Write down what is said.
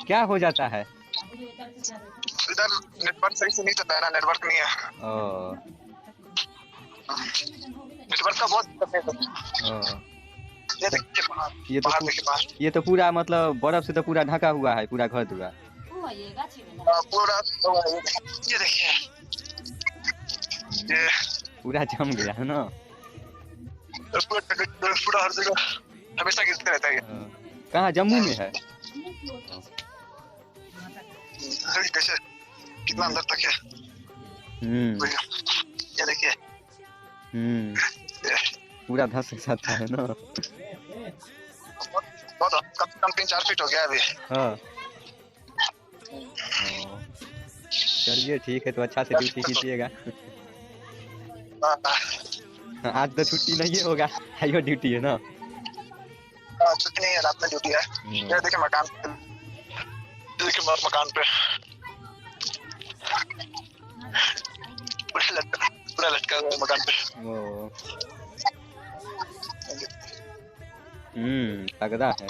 क्या हो जाता है? इधर नेटवर्क सही से नहीं चल रहा है ना, नेटवर्क नहीं है। ओ, नेटवर्क का बहुत दिक्कत है। ओ, ये देखिए बाहर, ये तो बाहर देखिए बाहर। ये तो पूरा मतलब बर्फ से तो पूरा ढका हुआ है पूरा घर दुआ। पूरा ये देखिए, ये पूरा जम गया है ना। पूरा हर जगह हमेशा गिरते रहता है ये। कहाँ, जम्मू में है? कैसे कितना अंदर तक है। ये देखिए, पूरा धस सकता है ना। बहुत कम से कम 3-4 फीट हो गया अभी। हाँ, चलिए ठीक है, तो अच्छा से ड्यूटी कीजिएगा। आज तो छुट्टी नहीं होगा, आइयो ड्यूटी है ना। छुट्टी नहीं है, रात में ड्यूटी है। ये देखिए मकान, देखिए मकान पे पूरा लटका हुआ है मकान पे। तगड़ा है।